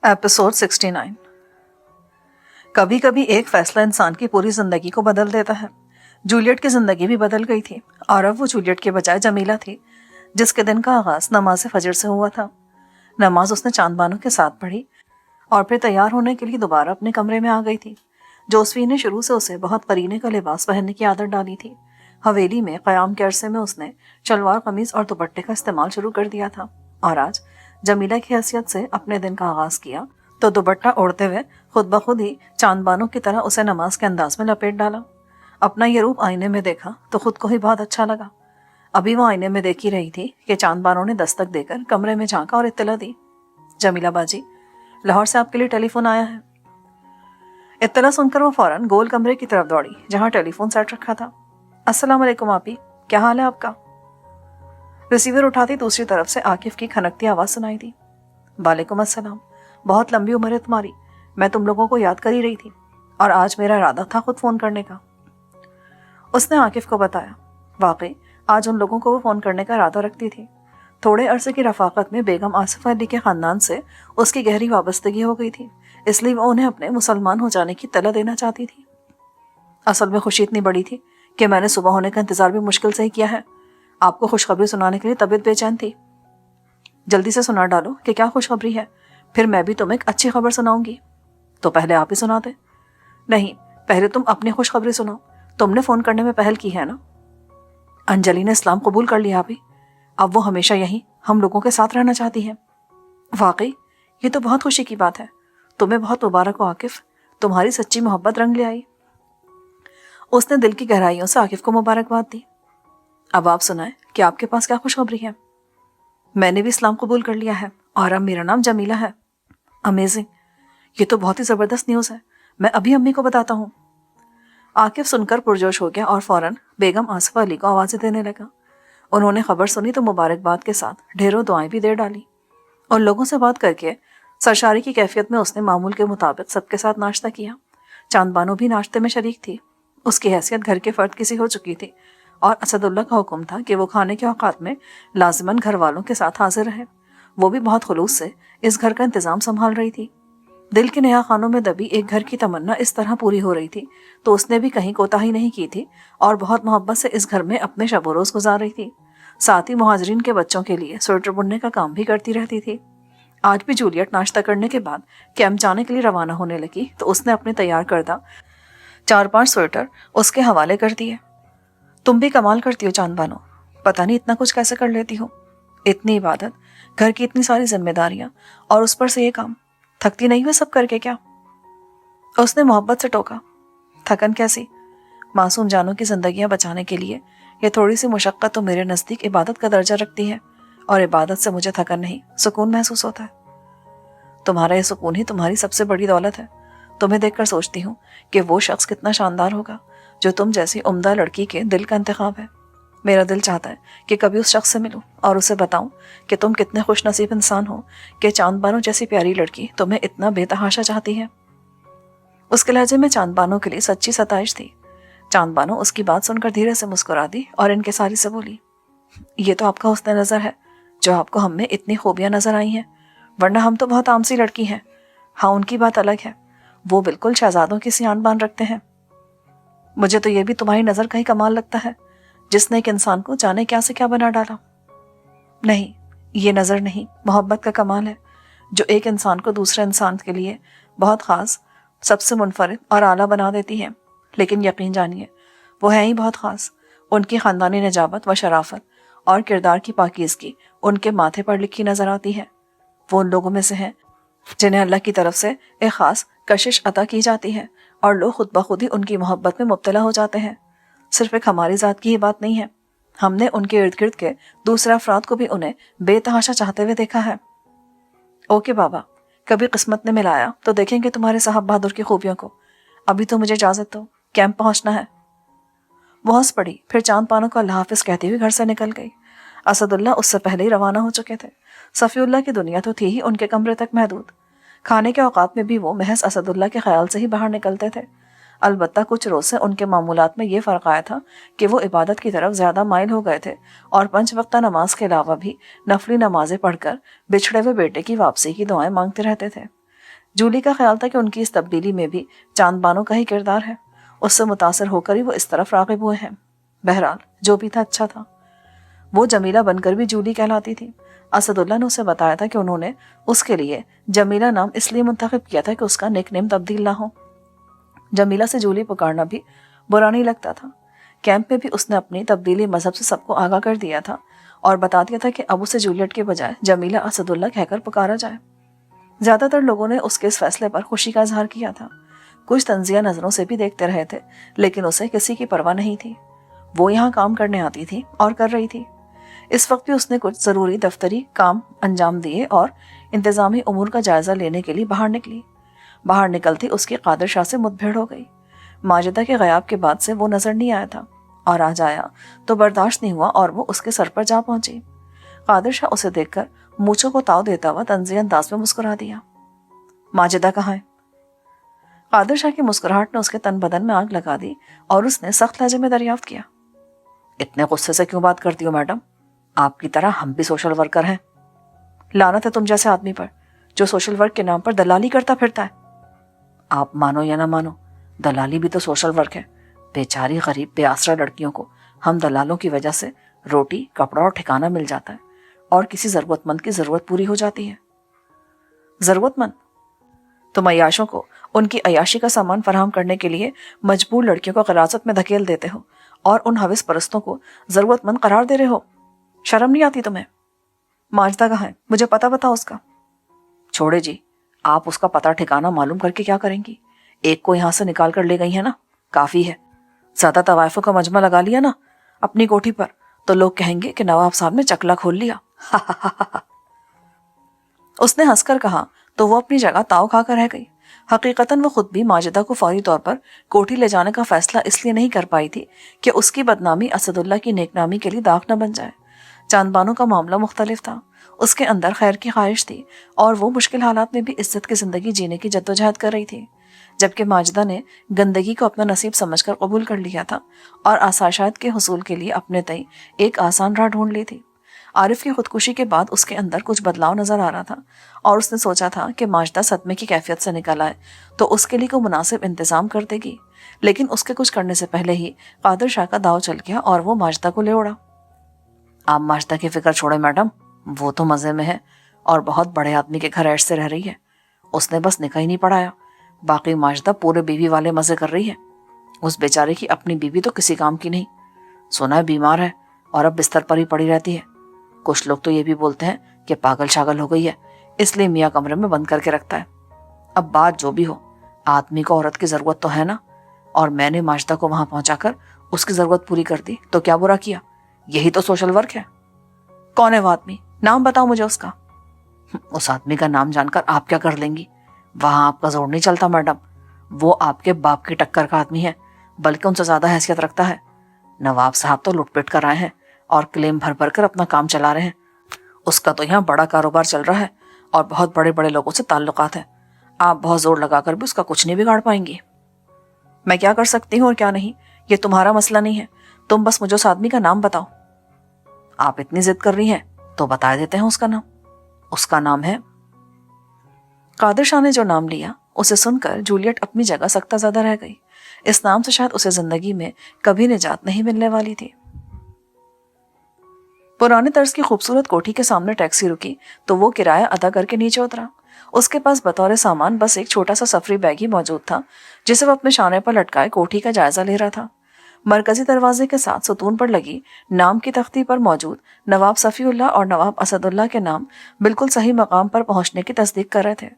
Episode 69। कभी कभी एक फैसला इंसान की पूरी जिंदगी को बदल देता है। जूलियट की जिंदगी भी बदल गई थी और अब वो जूलियट के बजाय जमीला थी, जिसके दिन का आगाज नमाज फजर से हुआ था। नमाज उसने चांदबानो के साथ पढ़ी और फिर तैयार होने के लिए दोबारा अपने कमरे में आ गई थी। जोसफी ने शुरू से उसे बहुत करीने का लिबास पहनने की आदत डाली थी। हवेली में क़याम के अरसे में उसने शलवार कमीज और दुपट्टे का इस्तेमाल शुरू कर दिया था और आज जमीला की हैसियत से अपने दिन का आगाज किया तो दुपट्टा ओढ़ते हुए खुद ब खुद ही चांदबानो की तरह उसे नमाज के अंदाज में लपेट डाला। अपना ये रूप आईने में देखा तो खुद को ही बहुत अच्छा लगा। अभी वो आईने में देख ही रही थी कि चांदबानो ने दस्तक देकर कमरे में झांका और इत्तला दी, जमीला बाजी, लाहौर से आपके लिए टेलीफोन आया है। इत्तला सुनकर वो फौरन गोल कमरे की तरफ दौड़ी जहां टेलीफोन सेट रखा था। अस्सलाम वालेकुम आपी, क्या हाल है आपका? रिसीवर उठाती दूसरी तरफ से आकिफ की खनकती आवाज सुनाई दी। वालेकुम अस्सलाम, बहुत लंबी उम्र है तुम्हारी, मैं तुम लोगों को याद कर ही रही थी और आज मेरा इरादा था खुद फोन करने का। उसने आकिफ को बताया। वाकई आज उन लोगों को वो फोन करने का इरादा रखती थी। थोड़े अरसे की रफाकत में बेगम आसिफ अली के खानदान से उसकी गहरी वाबस्तगी हो गई थी, इसलिए वो उन्हें अपने मुसलमान हो जाने की तला देना चाहती थी। असल में खुशी इतनी बड़ी थी कि मैंने सुबह होने का इंतजार भी मुश्किल से ही किया है। आपको खुशखबरी सुनाने के लिए तबीयत बेचैन थी। जल्दी से सुना डालो कि क्या खुशखबरी है, फिर मैं भी तुम्हें एक अच्छी खबर सुनाऊंगी। तो पहले आप ही सुना दे। नहीं, पहले तुम अपनी खुशखबरी सुनाओ, तुमने फोन करने में पहल की है ना। अंजलि ने इस्लाम कबूल कर लिया अभी, अब वो हमेशा यहीं हम लोगों के साथ रहना चाहती है। वाकई ये तो बहुत खुशी की बात है। तुम्हें बहुत मुबारक हो आकिफ, तुम्हारी सच्ची मोहब्बत रंग ले आई। उसने दिल की गहराइयों से आकिफ को मुबारकबाद दी। अब आप सुनाएं कि आपके पास क्या खुशखबरी है। मैंने भी इस्लाम कबूल कर लिया है और अब मेरा नाम जमीला है। अमेजिंग, ये तो बहुत ही जबरदस्त न्यूज़ है, मैं अभी अम्मी को बताता हूँ। आकिफ सुनकर पुरजोश हो गया और फौरन बेगम आसिफ अली को आवाज़ें देने लगा। उन्होंने खबर सुनी तो मुबारकबाद के साथ ढेरों दुआएं भी दे डाली। उन लोगों से बात करके सरशारी की कैफियत में उसने मामूल के मुताबिक सबके साथ नाश्ता किया। चांदबानो भी नाश्ते में शरीक थी। उसकी हैसियत घर के फर्द किसी हो चुकी थी और असदुल्ला का हुक्म था कि वो खाने के औकात में लाजिमन घर वालों के साथ हाजिर रहे। वो भी बहुत खुलूस से इस घर का इंतजाम संभाल रही थी। दिल के नया खानों में दबी एक घर की तमन्ना इस तरह पूरी हो रही थी तो उसने भी कहीं कोताही नहीं की थी और बहुत मोहब्बत से इस घर में अपने शब रोज गुजार रही थी। साथ ही मुहाजिरीन के बच्चों के लिए स्वेटर बुनने का काम भी करती रहती थी। आज भी जूलियट नाश्ता करने के बाद कैंप जाने के लिए रवाना होने लगी तो उसने अपने तैयार करदा 4-5 स्वेटर उसके हवाले कर दिए। तुम भी कमाल करती हो चांदबानो, पता नहीं इतना कुछ कैसे कर लेती हो। इतनी इबादत, घर की इतनी सारी जिम्मेदारियां और उस पर से ये काम, थकती नहीं हुए सब करके क्या? उसने मोहब्बत से टोका। थकन कैसी, मासूम जानों की जिंदगियां बचाने के लिए ये थोड़ी सी मुशक्कत तो मेरे नज़दीक इबादत का दर्जा रखती है और इबादत से मुझे थकन नहीं, सुकून महसूस होता है। तुम्हारा ये सुकून ही तुम्हारी सबसे बड़ी दौलत है। तुम्हें देखकर सोचती हूँ कि वो शख्स कितना शानदार होगा जो तुम जैसी उम्दा लड़की के दिल का इंतखाब है। मेरा दिल चाहता है कि कभी उस शख्स से मिलूं और उसे बताऊं कि तुम कितने खुश नसीब इंसान हो कि चांदबानो जैसी प्यारी लड़की तुम्हें इतना बेतहाशा चाहती है। उसके लहजे में चांदबानो के लिए सच्ची सताइश थी। चांदबानो उसकी बात सुनकर धीरे से मुस्कुरा दी और इनकिसारी से बोली, ये तो आपका हुस्न नजर है जो आपको हम में इतनी खूबियां नजर आई हैं, वरना हम तो बहुत आमसी लड़की हैं। हाँ, उनकी बात अलग है, वो बिल्कुल शहजादों की सी आन बान रखते हैं। मुझे तो ये भी तुम्हारी नजर का ही कमाल लगता है, जिसने एक इंसान को जाने क्या से क्या बना डाला। नहीं, ये नजर नहीं, मोहब्बत का कमाल है जो एक इंसान को दूसरे इंसान के लिए बहुत खास, सबसे मुनफरिद और आला बना देती है। लेकिन यकीन जानिए, वो है ही बहुत खास। उनकी खानदानी नजाबत व शराफत और किरदार की पाकीज़गी उनके माथे पर लिखी नजर आती है। वो उन लोगों में से हैं जिन्हें अल्लाह की तरफ से एक खास कशिश अता की जाती है और लोग खुद ब खुद ही उनकी मोहब्बत में मुब्तला हो जाते हैं। सिर्फ एक हमारी ज़ात की ही बात नहीं है, हमने उनके इर्द गिर्द के दूसरे अफराद को भी उन्हें बेतहाशा चाहते हुए देखा है। ओके बाबा, कभी किस्मत ने मिलाया तो देखेंगे तुम्हारे साहब बहादुर की खूबियों को। अभी तो मुझे इजाज़त दो, कैंप पहुंचना है। वो हंस पड़ी, फिर चांदबानो को अल्लाह हाफिज कहती हुई घर से निकल गई। असदुल्ला उससे पहले ही रवाना हो चुके थे। सफ़ीउल्लाह की दुनिया तो थी ही उनके कमरे तक महदूद। खाने के औकात में भी वो महज असदुल्ला के ख्याल से ही बाहर निकलते थे। अलबत्ता कुछ रोज से उनके मामूलात में ये फ़र्क आया था कि वो इबादत की तरफ ज़्यादा माइल हो गए थे और 5 वक्ता नमाज के अलावा भी नफली नमाजें पढ़कर बिछड़े हुए बेटे की वापसी की दुआएं मांगते रहते थे। जूली का ख्याल था कि उनकी इस तब्दीली में भी चांद बानो का ही किरदार है। उससे मुतासर होकर ही वो इस तरफ राग़िब हुए हैं। बहरहाल जो भी था अच्छा था। वो जमीला बनकर भी जूली कहलाती थी। असदुल्ला ने उसे बताया था कि उन्होंने उसके लिए जमीला नाम इसलिए मुंतखब किया था कि उसका निकनेम तब्दील ना हो। जमीला से जूली पुकारना भी बुरा नहीं लगता था। कैंप में भी उसने अपनी तब्दीली मजहब से सबको आगाह कर दिया था और बता दिया था कि अब उसे जूलियट के बजाय जमीला असदुल्ला कहकर पुकारा जाए। ज्यादातर लोगों ने उसके इस फैसले पर खुशी का इजहार किया था। कुछ तंजिया नजरों से भी देखते रहे थे, लेकिन उसे किसी की परवाह नहीं थी। वो यहाँ काम करने आती थी और कर रही थी। इस वक्त भी उसने कुछ जरूरी दफ्तरी काम अंजाम दिए और इंतजामी उमूर का जायजा लेने के लिए बाहर निकली। बाहर निकलती उसकी कादिर शाह से मुठभेड़ हो गई। माजिदा के गयाब के बाद से वो नजर नहीं आया था, और आज आया तो बर्दाश्त नहीं हुआ और वो उसके सर पर जा पहुंची। कादिर शाह उसे देखकर मूंछों को ताव देता हुआ तंज़ी अंदाज में मुस्कुरा दिया। माजिदा कहाँ है? कादिर शाह की मुस्कुराहट ने उसके तन बदन में आग लगा दी और उसने सख्त लहजे में दरियाफ्त किया, इतने गुस्से से क्यों बात करती हो मैडम? आपकी तरह हम भी सोशल वर्कर हैं। लानत है तुम जैसे आदमी पर जो सोशल वर्क के नाम पर दलाली करता फिरता है। आप मानो या ना मानो, दलाली भी तो सोशल वर्क है। बेचारी गरीब बेआसरा लड़कियों को हम दलालों की वजह से रोटी, कपड़ा और ठिकाना मिल जाता है और किसी जरूरतमंद की जरूरत पूरी हो जाती है। जरूरतमंद? तुम अयाशों को उनकी अयाशी का सामान फराहम करने के लिए मजबूर लड़कियों को गिरासत में धकेल देते हो और उन हविस परस्तों को जरूरतमंद करार दे रहे हो। शर्म नहीं आती तुम्हें? माजिदा कहाँ है? मुझे पता बताओ उसका। छोड़े जी, आप उसका पता ठिकाना मालूम करके क्या करेंगी? एक को यहाँ से निकाल कर ले गई है ना, काफी है। ज्यादा तवायफों का मजमा लगा लिया ना अपनी कोठी पर तो लोग कहेंगे कि नवाब साहब ने चकला खोल लिया। उसने हंसकर कहा तो वो अपनी जगह ताव खाकर रह गई। हकीकतन वो खुद भी माजिदा को फौरी तौर पर कोठी ले जाने का फैसला इसलिए नहीं कर पाई थी कि उसकी बदनामी असदुल्ला की नेकनामी के लिए दाग न बन जाए। चांदबानो का मामला मुख्तलिफ था। उसके अंदर खैर की ख्वाहिश थी और वो मुश्किल हालात में भी इज्जत की जिंदगी जीने की जद्दोजहद कर रही थी, जबकि माजिदा ने गंदगी को अपना नसीब समझकर कबूल कर लिया था और आसाशात के हुसूल के लिए अपने तय एक आसान राह ढूंढ ली थी। आरिफ की खुदकुशी के बाद उसके अंदर कुछ बदलाव नजर आ रहा था और उसने सोचा था कि माजिदा सदमे की कैफियत से निकल आए तो उसके लिए कोई मुनासिब इंतजाम कर देगी, लेकिन उसके कुछ करने से पहले ही कादिर शाह का दाव चल गया और वो माजिदा को ले उड़ा। आप माजिदा की फिक्र छोड़े मैडम, वो तो मजे में है और बहुत बड़े आदमी के घर ऐश से रह रही है। उसने बस निकाह ही नहीं पढ़ाया, बाकी माजिदा पूरे बीवी वाले मजे कर रही है। उस बेचारे की अपनी बीवी तो किसी काम की नहीं, सुना है बीमार है और अब बिस्तर पर ही पड़ी रहती है। कुछ लोग तो ये भी बोलते हैं कि पागल शागल हो गई है, इसलिए मियाँ कमरे में बंद करके रखता है। अब बात जो भी हो, आदमी को औरत की जरूरत तो है ना, और मैंने माजिदा को वहां पहुंचाकर उसकी जरूरत पूरी कर दी तो क्या बुरा किया? यही तो सोशल वर्क है। कौन है वो आदमी? नाम बताओ मुझे उसका। उस आदमी का नाम जानकर आप क्या कर लेंगी? वहां आपका जोर नहीं चलता मैडम। वो आपके बाप की टक्कर का आदमी है, बल्कि उनसे ज्यादा हैसियत रखता है। नवाब साहब तो लुटपिट कर आए हैं और क्लेम भर भर कर अपना काम चला रहे हैं। उसका तो यहाँ बड़ा कारोबार चल रहा है और बहुत बड़े बड़े लोगों से ताल्लुकात है। आप बहुत जोर लगाकर भी उसका कुछ नहीं बिगाड़ पाएंगी। मैं क्या कर सकती हूँ और क्या नहीं, ये तुम्हारा मसला नहीं है। तुम बस मुझे उस आदमी का नाम बताओ। आप इतनी जिद कर रही हैं तो बता देते हैं उसका नाम। उसका नाम है। कादिर शाह ने जो नाम लिया उसे सुनकर जूलियट अपनी जगह सख्ताज़दा रह गई। इस नाम से शायद उसे जिंदगी में कभी निजात नहीं मिलने वाली थी। पुराने तर्ज की खूबसूरत कोठी के सामने टैक्सी रुकी तो वो किराया अदा करके नीचे उतरा। उसके पास बतौर सामान बस एक छोटा सा सफरी बैग ही मौजूद था, जिसे वो अपने शाने पर लटकाए कोठी का जायजा ले रहा था। मरकजी दरवाजे के साथ सुतून पर लगी नाम की तख्ती पर मौजूद नवाब सफ़ीउल्लाह और नवाब असदुल्लाह के नाम बिल्कुल सही मकाम पर पहुंचने की तस्दीक कर रहे थे।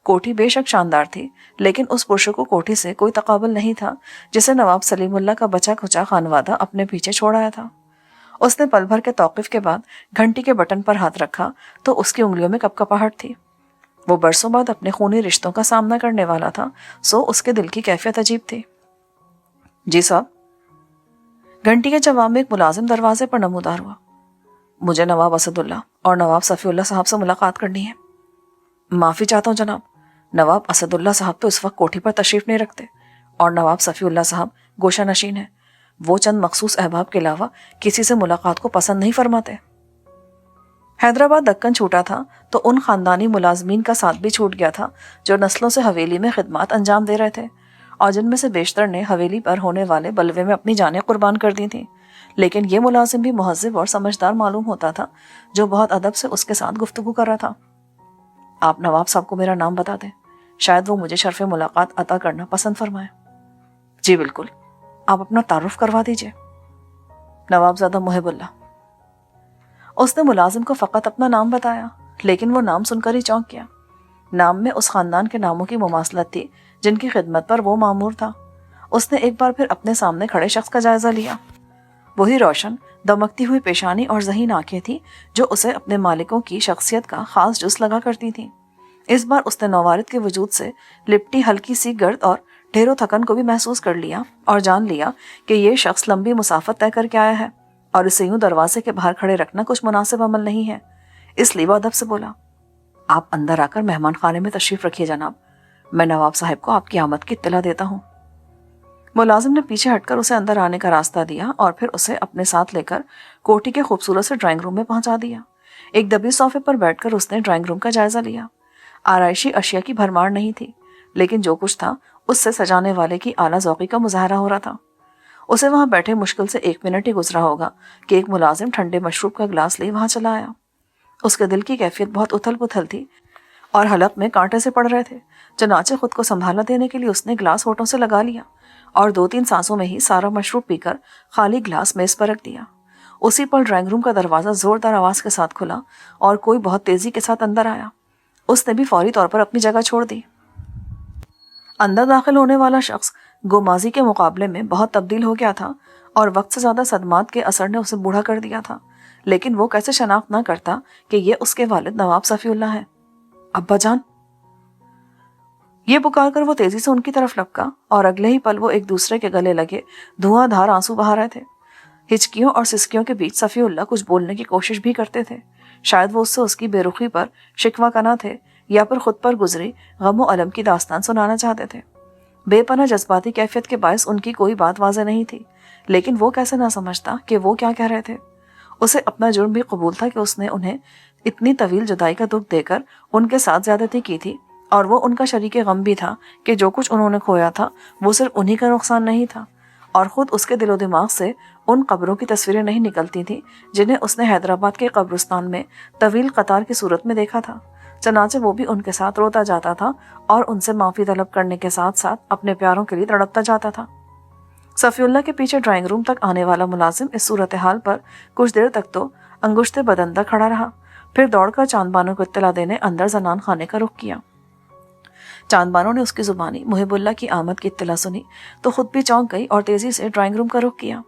कोठी बेशक शानदार थी, लेकिन उस पुरशको कोठी से कोई तकाबुल नहीं था जिसे नवाब सलीमुल्लाह का बचा खुचा खानवादा अपने पीछे छोड़ आया था। उसने पल भर के तौक़ुफ़ के बाद घंटी के बटन पर हाथ रखा तो उसकी उंगलियों में कपकपाहट थी। वो बरसों बाद अपने खूनी रिश्तों का सामना करने वाला था, सो उसके दिल की कैफियत अजीब थी। जी साहब। घंटी के जवाब में एक मुलाजिम दरवाजे पर नमूदार हुआ। मुझे नवाब असदुल्लाह और नवाब सफ़ीउल्लाह साहब से मुलाकात करनी है। माफ़ी चाहता हूँ जनाब, नवाब असदुल्लाह साहब तो इस वक्त कोठी पर तशरीफ़ नहीं रखते और नवाब सफ़ीउल्लाह साहब गोशा नशीन है। वो चंद मखसूस अहबाब के अलावा किसी से मुलाकात को पसंद नहीं फरमाते। हैदराबाद दक्कन छूटा था तो उन खानदानी मुलाजमीन का साथ भी छूट गया था जो नस्लों से हवेली में खिदमत अंजाम दे रहे थे और जिनमें से बेशतर ने हवेली पर होने वाले बलवे में अपनी जानें कुर्बान कर दी थीं। लेकिन ये मुलाजिम भी मुहज्जिब और समझदार मालूम होता था जो बहुत अदब से उसके साथ गुफ्तगू कर रहा था। आप नवाब साहब को मेरा नाम बता दें, शायद वो मुझे शर्फ मुलाकात अता करना पसंद फरमाए। जी बिल्कुल, आप अपना तारुफ करवा दीजिए। नवाबजादा मुहिबुल्लाह। उसने मुलाजिम को फ़कत अपना नाम बताया, लेकिन वो नाम सुनकर ही चौंक गया। नाम में उस खानदान के नामों की मुमासलत थी जिनकी खिदमत पर वो मामूर था। उसने एक बार फिर अपने सामने खड़े शख्स का जायजा लिया। वही रोशन दमकती हुई पेशानी और ज़हीन आंखें थी जो उसे अपने मालिकों की शख्सियत का खास जुज़ लगा करती थीं। इस बार उसने नौवारिद के वजूद से लिपटी हल्की सी गर्द और ढेरों थकन को भी महसूस कर लिया और जान लिया कि ये शख्स लंबी मुसाफत तय करके आया है और इसे यूं दरवाजे के बाहर खड़े रखना कुछ मुनासिब अमल नहीं है। इसलिए वो अदब से बोला, आप अंदर आकर मेहमान खाने में तशरीफ रखिए जनाब, मैं नवाब साहब को आपकी आमद की इत्तला देता हूँ। मुलाजिम ने पीछे हटकर उसे अंदर आने का रास्ता दिया और फिर उसे अपने साथ लेकर कोठी के खूबसूरत से ड्राइंग रूम में पहुंचा दिया। एक दबी सोफे पर बैठकर उसने ड्राइंग रूम का जायजा लिया। आराइशी अशिया की भरमार नहीं थी, लेकिन जो कुछ था उससे सजाने वाले की आला ज़ौक़ी का मुजाहरा हो रहा था। उसे वहां बैठे मुश्किल से 1 मिनट ही गुजरा होगा कि एक मुलाजिम ठंडे मशरूब का गिलास ले वहां चला आया। उसके दिल की कैफियत बहुत उथल पुथल थी और हलक में कांटे से पड़ रहे थे। चनाचे खुद को संभाला देने के लिए उसने गिलास होठों से लगा लिया और 2-3 सांसों में ही सारा मशरूब पीकर खाली गिलास मेज पर रख दिया। उसी पल ड्राइंग रूम का दरवाज़ा जोरदार आवाज़ के साथ खुला और कोई बहुत तेज़ी के साथ अंदर आया। उसने भी फौरी तौर पर अपनी जगह छोड़ दी। अंदर दाखिल होने वाला शख्स गोमाजी के मुकाबले में बहुत तब्दील हो गया था और वक्त से ज़्यादा सदमात के असर ने उसे बूढ़ा कर दिया था। लेकिन वो कैसे शनाख्त ना करता कि ये उसके वालिद नवाब सफ़ीउल्लाह हैं। अब्बा जान, ये पुकार कर वो तेजी से उनकी तरफ लपका और अगले ही पल वो एक दूसरे के गले लगे धुआंधार आंसू बहा रहे थे। हिचकियों और सिसकियों के बीच सफ़ीउल्लाह कुछ बोलने की कोशिश भी करते थे। शायद वो उससे उसकी बेरुखी पर शिकवा कना थे या फिर खुद पर गुजरी गम व अलम की दास्तान सुनाना चाहते थे। बेपना जज्बाती कैफियत के बायस उनकी कोई बात वाज़ेह नहीं थी, लेकिन वो कैसे ना समझता कि वो क्या कह रहे थे। उसे अपना जुर्म भी कबूल था कि उसने उन्हें इतनी तवील जुदाई का दुख देकर उनके साथ ज्यादती की थी और वो उनका शरीके गम भी था कि जो कुछ उन्होंने खोया था वो सिर्फ उन्हीं का नुकसान नहीं था और ख़ुद उसके दिलो दिमाग से उन कब्रों की तस्वीरें नहीं निकलती थीं जिन्हें उसने हैदराबाद के कब्रिस्तान में तवील कतार की सूरत में देखा था। चनाचे वो भी उनके साथ रोता जाता था और उनसे माफ़ी तलब करने के साथ साथ अपने प्यारों के लिए तड़पता जाता था। सफ़ीउल्लाह के पीछे ड्राइंग रूम तक आने वाला मुलाजिम इस सूरत हाल पर कुछ देर तक तो अंगुश्ते बदंदा खड़ा रहा, फिर दौड़कर चांदबानो को इत्तला देने अंदर जनान खाने का रुख किया। चांदबानो ने उसकी जुबानी मुहिबुल्लाह की आमद की इत्तला सुनी तो खुद भी चौंक गई और तेजी से ड्राइंग रूम का रुख किया।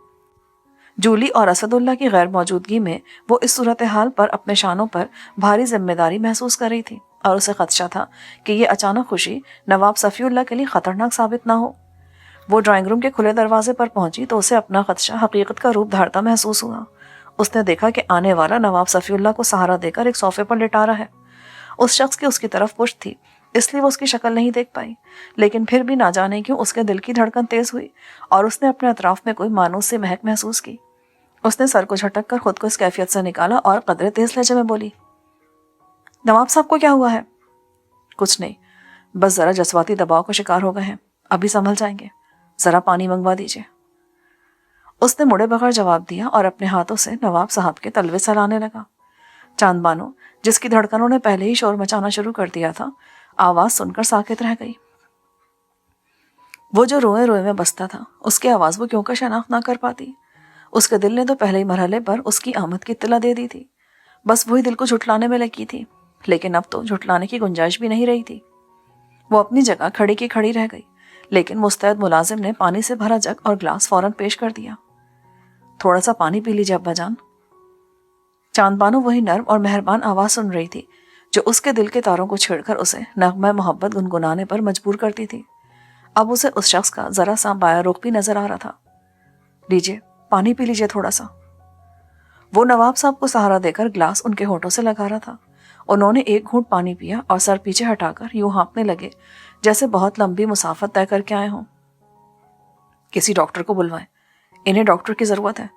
जूली और असदुल्लाह की गैर मौजूदगी में वो इस सूरत हाल पर अपने शानों पर भारी जिम्मेदारी महसूस कर रही थी और उसे खदशा था कि ये अचानक खुशी नवाब सफ़ीउल्लाह के लिए खतरनाक साबित ना हो। वो ड्राइंग रूम के खुले दरवाजे पर पहुंची तो उसे अपना खदशा हकीकत का रूप धारता महसूस हुआ। उसने देखा कि आने वाला नवाब सफ़ीउल्लाह को सहारा देकर एक सोफे पर लेटा रहा है। उस शख्स की उसकी तरफ पुश्त थी, इसलिए वो उसकी शक्ल नहीं देख पाई, लेकिन फिर भी ना जाने क्यों उसके दिल की धड़कन तेज हुई और उसने अपने अतराफ में कोई मानूस सी महक महसूस की। उसने सर को झटक कर खुद को इस कैफियत से निकाला और कदरे तेज लहजे में बोली, नवाब साहब को क्या हुआ है? कुछ नहीं, बस जरा जज्बाती दबाव का शिकार हो गए हैं, अभी संभल जाएंगे, जरा पानी मंगवा दीजिए। उसने मुड़े बगैर जवाब दिया और अपने हाथों से नवाब साहब के तलवे सहलाने लगा। चांदबानो, जिसकी धड़कनों ने पहले ही शोर मचाना शुरू कर दिया था, आवाज सुनकर साकित रह गई। वो जो रोए रोए में बसता था, उसकी आवाज वो क्यों कर शनाख्त ना कर पाती। उसके दिल ने तो पहले ही मरहले पर उसकी आमद की इत्तला दे दी थी, बस वही दिल को झुठलाने में लगी थी, लेकिन अब तो झुठलाने की गुंजाइश भी नहीं रही थी। वो अपनी जगह खड़ी की खड़ी रह गई, लेकिन मुस्तैद मुलाजिम ने पानी से भरा जग और ग्लास फौरन पेश कर दिया। थोड़ा सा पानी पी लीजिए अब्बा जान। चांदबानो वही नर्म और मेहरबान आवाज सुन रही थी जो उसके दिल के तारों को छेड़कर उसे नगमा मोहब्बत गुनगुनाने पर मजबूर करती थी। अब उसे उस शख्स का जरा सा बाया रुख भी नजर आ रहा था। लीजिए, पानी पी लीजिए थोड़ा सा। वो नवाब साहब को सहारा देकर ग्लास उनके होठों से लगा रहा था। उन्होंने एक घूंट पानी पिया और सर पीछे हटाकर यूं हाँफने लगे जैसे बहुत लंबी मुसाफत तय करके आए हों। किसी डॉक्टर को बुलवाएं, इन्हें डॉक्टर की जरूरत है।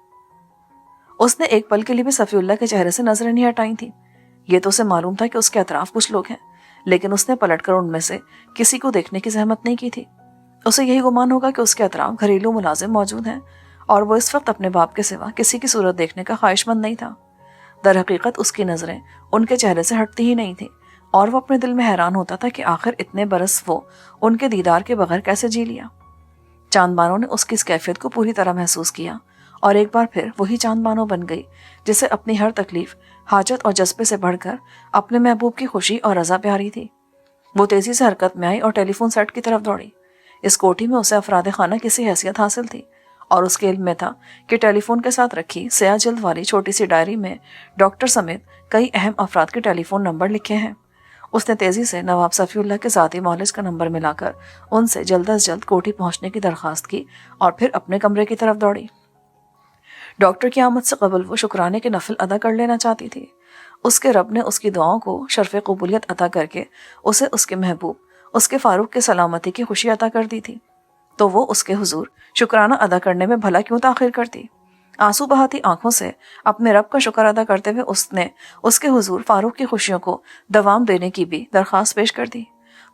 اس نے ایک پل کے لیے بھی صفی اللہ کے چہرے سے نظریں نہیں ہٹائی تھی۔ یہ تو اسے معلوم تھا کہ اس کے اطراف کچھ لوگ ہیں، لیکن اس نے پلٹ کر ان میں سے کسی کو دیکھنے کی زحمت نہیں کی تھی۔ اسے یہی گمان ہوگا کہ اس کے اطراف گھریلو ملازم موجود ہیں اور وہ اس وقت اپنے باپ کے سوا کسی کی صورت دیکھنے کا خواہش مند نہیں تھا۔ در حقیقت اس کی نظریں ان کے چہرے سے ہٹتی ہی نہیں تھیں اور وہ اپنے دل میں حیران ہوتا تھا کہ آخر اتنے برس وہ ان کے دیدار کے بغیر کیسے جی لیا۔ چاند بانو نے اس کی اس کیفیت کو پوری طرح محسوس کیا اور ایک بار پھر وہی چاند بانو بن گئی جسے اپنی ہر تکلیف، حاجت اور جذبے سے بڑھ کر اپنے محبوب کی خوشی اور رضا پیاری تھی۔ وہ تیزی سے حرکت میں آئی اور ٹیلی فون سیٹ کی طرف دوڑی۔ اس کوٹھی میں اسے افراد خانہ کسی حیثیت حاصل تھی اور اس کے علم میں تھا کہ ٹیلی فون کے ساتھ رکھی سیاہ جلد والی چھوٹی سی ڈائری میں ڈاکٹر سمیت کئی اہم افراد کے ٹیلی فون نمبر لکھے ہیں۔ اس نے تیزی سے نواب صفی اللہ کے ذاتی معالج کا نمبر ملا کر ان سے جلد از جلد کوٹھی پہنچنے کی درخواست کی اور پھر اپنے کمرے کی طرف دوڑی۔ ڈاکٹر کی آمد سے قبل وہ شکرانے کے نفل ادا کر لینا چاہتی تھی۔ اس کے رب نے اس کی دعاؤں کو شرف قبولیت عطا کر کے اسے اس کے محبوب، اس کے فاروق کے سلامتی کی خوشی عطا کر دی تھی، تو وہ اس کے حضور شکرانہ ادا کرنے میں بھلا کیوں تاخیر کرتی؟ آنسو بہاتی آنکھوں سے اپنے رب کا شکر ادا کرتے ہوئے اس نے اس کے حضور فاروق کی خوشیوں کو دوام دینے کی بھی درخواست پیش کر دی۔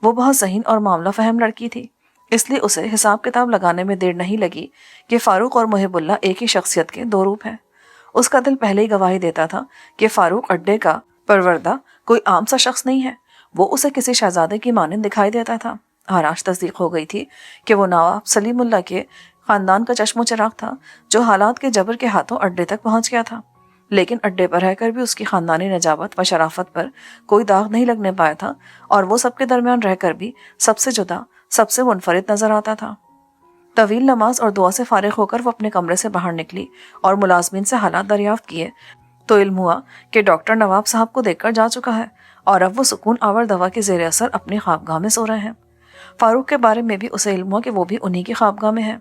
وہ بہت ذہین اور معاملہ فہم لڑکی تھی، اس لیے اسے حساب کتاب لگانے میں دیر نہیں لگی کہ فاروق اور محب اللہ ایک ہی شخصیت کے دو روپ ہیں۔ اس کا دل پہلے ہی گواہی دیتا تھا کہ فاروق اڈے کا پروردہ کوئی عام سا شخص نہیں ہے، وہ اسے کسی شہزادے کی مانند دکھائی دیتا تھا۔ اور آج تصدیق ہو گئی تھی کہ وہ نواب سلیم اللہ کے خاندان کا چشم و چراغ تھا جو حالات کے جبر کے ہاتھوں اڈے تک پہنچ گیا تھا، لیکن اڈے پر رہ کر بھی اس کی خاندانی نجابت و شرافت پر کوئی داغ نہیں لگنے پایا تھا اور وہ سب کے درمیان رہ کر بھی سب سے جدا، سب سے منفرد نظر آتا تھا۔ طویل نماز اور دعا سے فارغ ہو کر وہ اپنے کمرے سے باہر نکلی اور ملازمین سے حالات دریافت کیے تو علم ہوا کہ ڈاکٹر نواب صاحب کو دیکھ کر جا چکا ہے اور اب وہ سکون آور دوا کے زیر اثر اپنی خوابگاہ میں سو رہے ہیں۔ فاروق کے بارے میں بھی اسے علم ہوا کہ وہ بھی انہی کی خوابگاہ میں ہے۔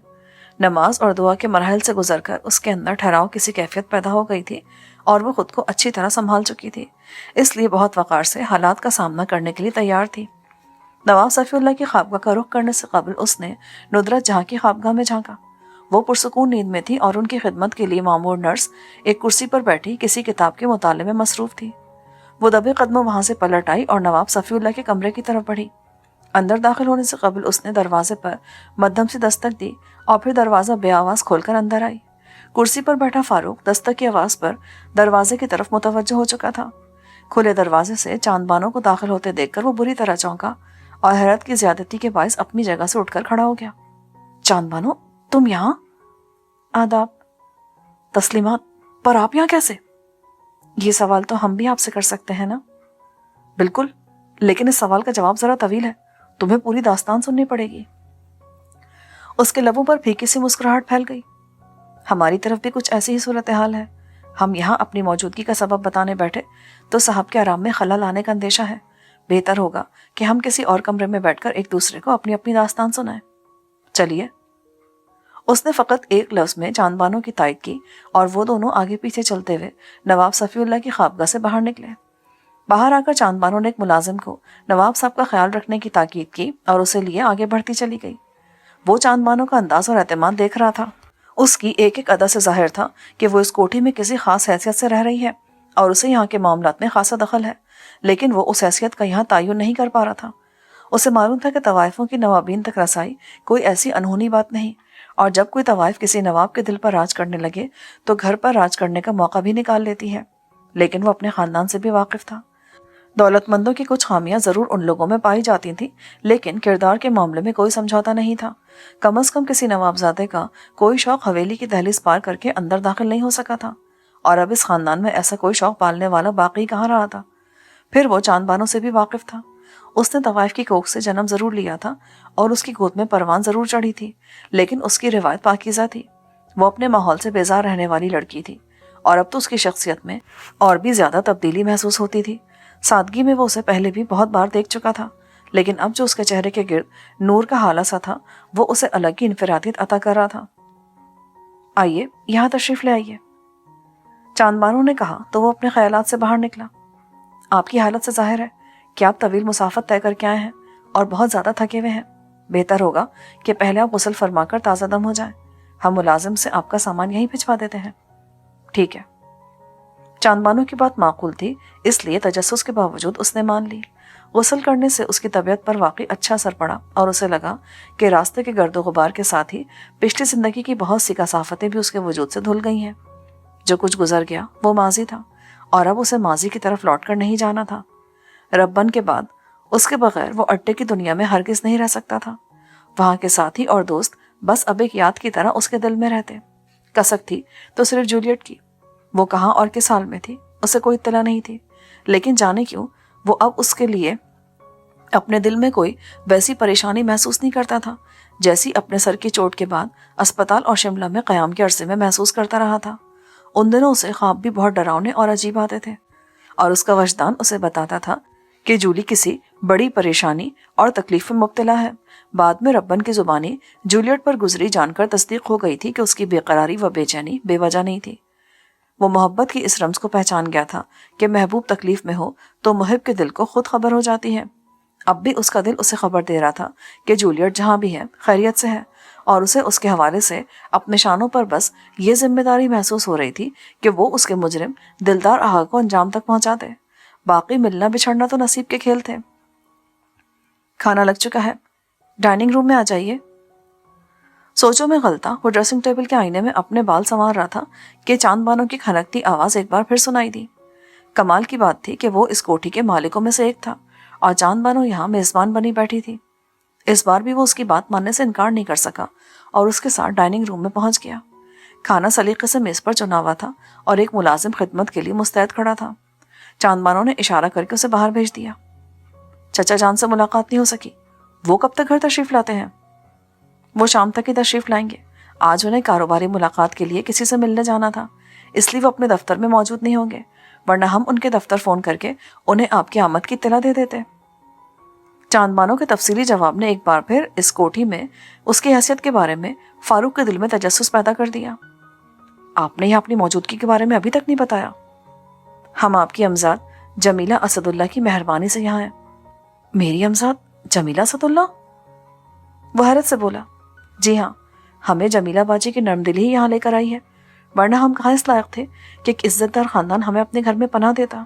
نماز اور دعا کے مراحل سے گزر کر اس کے اندر ٹھہراؤ کسی کیفیت پیدا ہو گئی تھی اور وہ خود کو اچھی طرح سنبھال چکی تھی، اس لیے بہت وقار سے حالات کا سامنا کرنے کے لیے تیار تھی۔ نواب صفی اللہ کی خوابگاہ کا رخ کرنے سے قبل اس نے ندرت جہاں کی خوابگاہ میں جھانکا۔ وہ پرسکون نیند میں تھی اور ان کی خدمت کے لیے معمور نرس ایک کرسی پر بیٹھی کسی کتاب کے مطالعے میں مصروف تھی۔ وہ دبے قدموں وہاں سے پلٹ آئی اور نواب صفی اللہ کے کمرے کی طرف بڑھی۔ اندر داخل ہونے سے قبل اس نے دروازے پر مدھم سی دستک دی اور پھر دروازہ بے آواز کھول کر اندر آئی۔ کرسی پر بیٹھا فاروق دستک کی آواز پر دروازے کی طرف متوجہ ہو چکا تھا۔ کھلے دروازے سے چاند بانو کو داخل ہوتے دیکھ کر وہ بری طرح چونکا اور حیرت کی زیادتی کے باعث اپنی جگہ سے اٹھ کر کھڑا ہو گیا۔ چاند بانو، تم یہاں؟ آداب، تسلیمات، پر آپ یہاں کیسے؟ یہ سوال تو ہم بھی آپ سے کر سکتے ہیں نا؟ بالکل، لیکن اس سوال کا جواب ذرا طویل ہے، تمہیں پوری داستان سننی پڑے گی۔ اس کے لبوں پر پھیکی سی مسکراہٹ پھیل گئی۔ ہماری طرف بھی کچھ ایسی ہی صورتحال ہے۔ ہم یہاں اپنی موجودگی کا سبب بتانے بیٹھے تو صاحب کے آرام میں خلل آنے کا اندیشہ ہے۔ بہتر ہوگا کہ ہم کسی اور کمرے میں بیٹھ کر ایک دوسرے کو اپنی اپنی داستان سنائیں۔ چلیے۔ اس نے فقط ایک لفظ میں چاند بانو کی تائید کی اور وہ دونوں آگے پیچھے چلتے ہوئے نواب صفی اللہ کی خوابگاہ سے باہر نکلے۔ باہر آ کر چاند بانو نے ایک ملازم کو نواب صاحب کا خیال رکھنے کی تاکید کی اور اسے لیے آگے بڑھتی چلی گئی۔ وہ چاند بانو کا انداز اور اعتماد دیکھ رہا تھا۔ اس کی ایک ایک ادا سے ظاہر تھا کہ وہ اس کوٹھی میں کسی خاص حیثیت سے رہ رہی ہے اور اسے یہاں کے معاملات میں خاصا دخل ہے، لیکن وہ اس حیثیت کا یہاں تعین نہیں کر پا رہا تھا۔ اسے معلوم تھا کہ طوائفوں کی نوابین تک رسائی کوئی ایسی انہونی بات نہیں، اور جب کوئی طوائف کسی نواب کے دل پر راج کرنے لگے تو گھر پر راج کرنے کا موقع بھی نکال لیتی ہے۔ لیکن وہ اپنے خاندان سے بھی واقف تھا۔ دولت مندوں کی کچھ خامیاں ضرور ان لوگوں میں پائی جاتی تھیں، لیکن کردار کے معاملے میں کوئی سمجھوتا نہیں تھا۔ کم از کم کسی نوابزادے کا کوئی شوق حویلی کی دہلیز پار کر کے اندر داخل نہیں ہو سکا تھا، اور اب اس خاندان میں ایسا کوئی شوق پالنے والا باقی کہاں رہا تھا۔ پھر وہ چاند بانو سے بھی واقف تھا۔ اس نے طوائف کی کوکھ سے جنم ضرور لیا تھا اور اس کی گود میں پروان ضرور چڑھی تھی، لیکن اس کی روایت پاکیزہ تھی۔ وہ اپنے ماحول سے بیزار رہنے والی لڑکی تھی، اور اب تو اس کی شخصیت میں اور بھی زیادہ تبدیلی محسوس ہوتی تھی۔ سادگی میں وہ اسے پہلے بھی بہت بار دیکھ چکا تھا، لیکن اب جو اس کے چہرے کے گرد نور کا حالہ سا تھا وہ اسے الگ ہی انفرادیت عطا کر رہا تھا۔ آئیے، یہاں تشریف لے آئیے، چاند بانو نے کہا تو وہ اپنے خیالات سے باہر نکلا۔ آپ کی حالت سے ظاہر ہے کہ آپ طویل مسافت طے کر کے آئے ہیں اور بہت زیادہ تھکے ہوئے ہیں۔ بہتر ہوگا کہ پہلے آپ غسل فرما کر تازہ دم ہو جائیں۔ ہم ملازم سے آپ کا سامان یہیں بھجوا دیتے ہیں۔ ٹھیک ہے۔ चांद बानो की बात माकूल थी, इसलिए तजस्सुस के बावजूद उसने मान ली। गुस्ल करने से उसकी तबीयत पर वाकई अच्छा असर पड़ा और उसे लगा कि रास्ते के गर्दो गुबार के साथ ही पिछली जिंदगी की बहुत सी कसाफतें भी उसके वजूद से धुल गई हैं। जो कुछ गुजर गया वो माजी था और अब उसे माजी की तरफ लौट कर नहीं जाना था। रब्बन के बाद उसके बगैर वो अड्डे की दुनिया में हरगिज नहीं रह सकता था। वहां के साथी और दोस्त बस अब एक याद की तरह उसके दिल में रहते। कसक थी तो सिर्फ जूलियट की। वो कहाँ और किस हाल में थी उसे कोई इत्तला नहीं थी, लेकिन जाने क्यों वो अब उसके लिए अपने दिल में कोई वैसी परेशानी महसूस नहीं करता था जैसी अपने सर की चोट के बाद अस्पताल और शिमला में क़याम के अरसे में महसूस करता रहा था। उन दिनों उसे ख्वाब भी बहुत डरावने और अजीब आते थे और उसका वजदान उसे बताता था कि जूली किसी बड़ी परेशानी और तकलीफ में मुब्तला है। बाद में रब्बन की जुबानी जूलियट पर गुजरी जानकर तस्दीक हो गई थी कि उसकी बेकरारी व बेचैनी बेवजह नहीं थी। वो मोहब्बत की इस रम्ज को पहचान गया था कि महबूब तकलीफ में हो तो मुहिब के दिल को खुद खबर हो जाती है। अब भी उसका दिल उसे खबर दे रहा था कि जूलियट जहाँ भी है खैरियत से है और उसे उसके हवाले से अपने शानों पर बस ये जिम्मेदारी महसूस हो रही थी कि वो उसके मुजरिम दिलदार आहा को अंजाम तक पहुंचा दे। बाकी मिलना बिछड़ना तो नसीब के खेल थे। खाना लग चुका है, डाइनिंग रूम में आ जाइए। सोचों में गलता वो ड्रेसिंग टेबल के आईने में अपने बाल संवार रहा था कि चांद बानो की खनकती आवाज एक बार फिर सुनाई दी। कमाल की बात थी कि वो इस कोठी के मालिकों में से एक था और चांद बानो यहाँ मेजबान बनी बैठी थी। इस बार भी वो उसकी बात मानने से इनकार नहीं कर सका और उसके साथ डाइनिंग रूम में पहुंच गया। खाना सलीके से मेज पर चुना हुआ था और एक मुलाजिम खिदमत के लिए मुस्तैद खड़ा था। चांद बानो ने इशारा करके उसे बाहर भेज दिया। चचा जान से मुलाकात नहीं हो सकी, वो कब तक घर तशरीफ लाते हैं? वो शाम तक ही तशरीफ लाएंगे। आज उन्हें कारोबारी मुलाकात के लिए किसी से मिलने जाना था, इसलिए वो अपने दफ्तर में मौजूद नहीं होंगे, वरना हम उनके दफ्तर फोन करके उन्हें आपकी आमद की इत्तला दे देते। चांद बानो के तफसीली जवाब ने एक बार फिर इस कोठी में उसकी हैसियत के बारे में फारूक के दिल में तजस्सुस पैदा कर दिया। आपने यहाँ अपनी मौजूदगी के बारे में अभी तक नहीं बताया। हम आपकी अमजाद जमीला असदुल्ला की मेहरबानी से यहाँ हैं। मेरी अमजाद जमीला असदुल्ला? वो हैरत से बोला, जी हाँ, हमें जमीला बाजी की नरमदिली ही यहाँ लेकर आई है, वरना हम कहाँ इस लायक थे कि एक इज्जतदार खानदान हमें अपने घर में पनाह देता।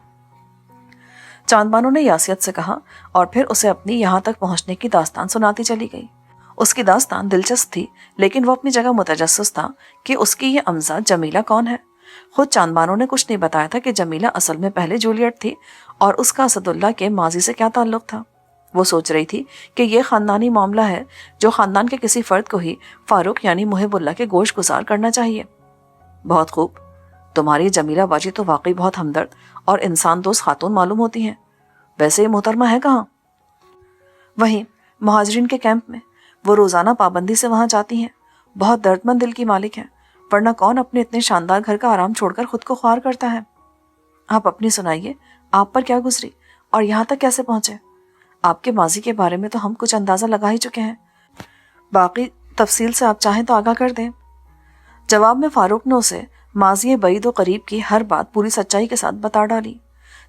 चांद बानो ने यासियत से कहा और फिर उसे अपनी यहाँ तक पहुँचने की दास्तान सुनाती चली गई। उसकी दास्तान दिलचस्प थी, लेकिन वो अपनी जगह मुतजस्सिस था कि उसकी ये अमजाद जमीला कौन है। खुद चांद बानो ने कुछ नहीं बताया था कि जमीला असल में पहले जूलियट थी और उसका असदुल्ला के माजी से क्या ताल्लुक था। वो सोच रही थी कि यह खानदानी मामला है जो खानदान के किसी फर्द को ही फारूक यानी मुहिबुल्लाह के गोश गुजार करना चाहिए। बहुत खूब, तुम्हारी जमीला बाजी तो वाकई बहुत हमदर्द और इंसान दोस्त खातून मालूम होती हैं। वैसे ये मोहतरमा है कहाँ? वहीं मुहाजिरीन के कैंप में। वो रोजाना पाबंदी से वहां जाती हैं। बहुत दर्दमंद दिल की मालिक हैं, वरना कौन अपने इतने शानदार घर का आराम छोड़कर खुद को ख्वार करता है। आप अपनी सुनाइए, आप पर क्या गुजरी और यहाँ तक कैसे पहुंचे? आपके माजी के बारे में तो हम कुछ अंदाजा लगा ही चुके हैं, बाकी तफसील से आप चाहें तो आगाह कर दें। जवाब में फारूक ने उसे माजी बईद व करीब की हर बात पूरी सच्चाई के साथ बता डाली।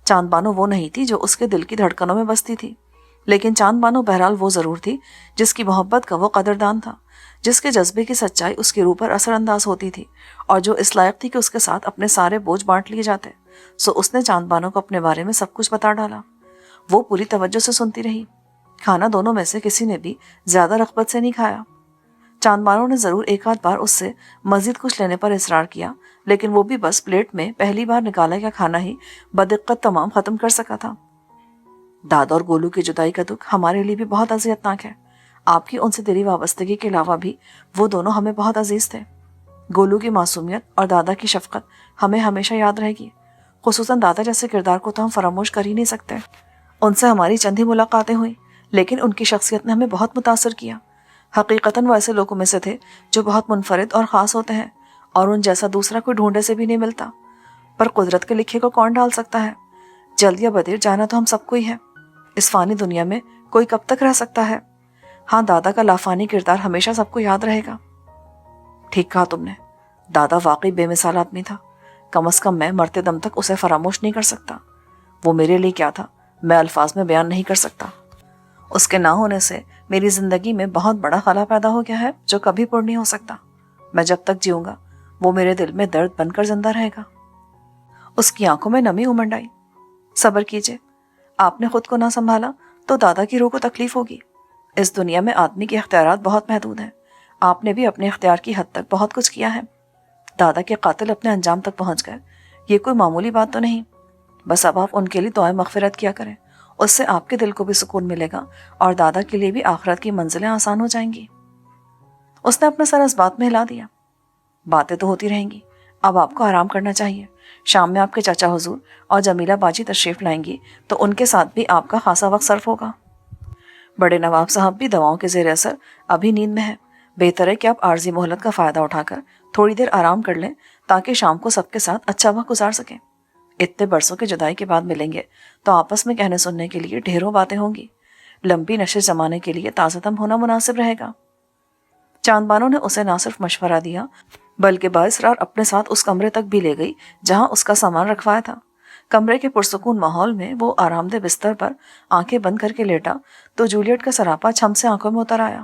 चांद बानो वो नहीं थी जो उसके दिल की धड़कनों में बसती थी, लेकिन चांद बानो बहरहाल वो जरूर थी जिसकी मोहब्बत का वो कदरदान था, जिसके जज्बे की सच्चाई उसकी रूह पर असरअंदाज होती थी और जो इस लायक थी कि उसके साथ अपने सारे बोझ बांट लिए जाते। सो उसने चांद बानो को अपने बारे में सब कुछ बता डाला। वो पूरी तवज्जो से सुनती रही। खाना दोनों में से किसी ने भी ज्यादा रग़बत से नहीं खाया। चांद बानो ने जरूर एक आध बार उससे मजीद कुछ लेने पर इसरार किया, लेकिन वो भी बस प्लेट में पहली बार निकाला गया खाना ही बदिक्कत तमाम खत्म कर सका था। दादा और गोलू की जुदाई का दुख हमारे लिए भी बहुत अज़ियतनाक है। आपकी उनसे दिली वाबस्तगी के अलावा भी वो दोनों हमें बहुत अजीज थे। गोलू की मासूमियत और दादा की शफकत हमें हमेशा याद रहेगी। खुसूसन दादा जैसे किरदार को तो हम फरामोश कर ही नहीं सकते। उनसे हमारी चंद ही मुलाकातें हुई, लेकिन उनकी शख्सियत ने हमें बहुत मुतासर किया। हकीकतन वो ऐसे लोगों में से थे जो बहुत मुनफरिद और ख़ास होते हैं और उन जैसा दूसरा कोई ढूंढे से भी नहीं मिलता। पर कुदरत के लिखे को कौन डाल सकता है? जल्द या बदेर जाना तो हम सबको ही है। इस फानी दुनिया में कोई कब तक रह सकता है? हाँ, दादा का लाफानी किरदार हमेशा सबको याद रहेगा। ठीक कहा तुमने, दादा वाकई बेमिसाल आदमी था। कम से कम मैं मरते दम तक उसे फरामोश नहीं कर सकता। वो मेरे लिए क्या था, मैं अल्फाज में बयान नहीं कर सकता। उसके ना होने से मेरी जिंदगी में बहुत बड़ा खला पैदा हो गया है जो कभी पूर्ण नहीं हो सकता। मैं जब तक जीऊंगा वो मेरे दिल में दर्द बनकर जिंदा रहेगा। اس کی آنکھوں میں نمی امنڈ آئی۔ صبر کیجیے، آپ نے خود کو نہ سنبھالا تو دادا کی روح کو تکلیف ہوگی۔ اس دنیا میں آدمی کے اختیارات بہت محدود ہیں، آپ نے بھی اپنے اختیار کی حد تک بہت کچھ کیا ہے۔ دادا کے قاتل اپنے انجام تک پہنچ گئے، یہ کوئی معمولی بات تو نہیں۔ بس اب آپ ان کے لیے دعائیں مغفرت کیا کریں، اس سے آپ کے دل کو بھی سکون ملے گا اور دادا کے لیے بھی آخرت کی منزلیں آسان ہو جائیں گی۔ اس نے اپنا سر اس بات میں ہلا دیا۔ باتیں تو ہوتی رہیں گی، اب آپ کو آرام کرنا چاہیے۔ شام میں آپ کے چاچا حضور اور جمیلہ باجی تشریف لائیں گی تو ان کے ساتھ بھی آپ کا خاصا وقت صرف ہوگا۔ بڑے نواب صاحب بھی دواؤں کے زیر اثر ابھی نیند میں ہے، بہتر ہے کہ آپ عارضی مہلت کا فائدہ اٹھا کر تھوڑی دیر آرام کر لیں تاکہ شام کو سب کے ساتھ اچھا وقت گزار سکیں۔ اتنے برسوں کے جدائی کے بعد ملیں گے تو آپس میں کہنے سننے کے لیے ڈھیروں باتیں ہوں گی، لمبی نشست جمانے کے لیے تازہ دم ہونا مناسب رہے گا۔ چاند بانو نے اسے نہ صرف مشورہ دیا بلکہ بااصرار اپنے ساتھ اس کمرے تک بھی لے گئی جہاں اس کا سامان رکھوایا تھا۔ کمرے کے پرسکون ماحول میں وہ آرام دہ بستر پر آنکھیں بند کر کے لیٹا تو جولیٹ کا سراپا چھم سے آنکھوں میں اتر آیا۔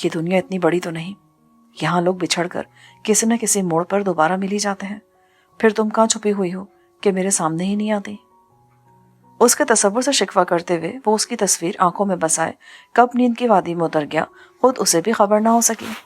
یہ دنیا اتنی بڑی تو نہیں، یہاں لوگ بچھڑ کر کسی نہ کسی موڑ پر دوبارہ مل ہی جاتے ہیں، پھر تم کہاں چھپی ہوئی ہو کہ میرے سامنے ہی نہیں آتی؟ اس کے تصور سے شکوہ کرتے ہوئے وہ اس کی تصویر آنکھوں میں بسائے کب نیند کی وادی میں اتر گیا خود اسے بھی خبر نہ ہو سکی۔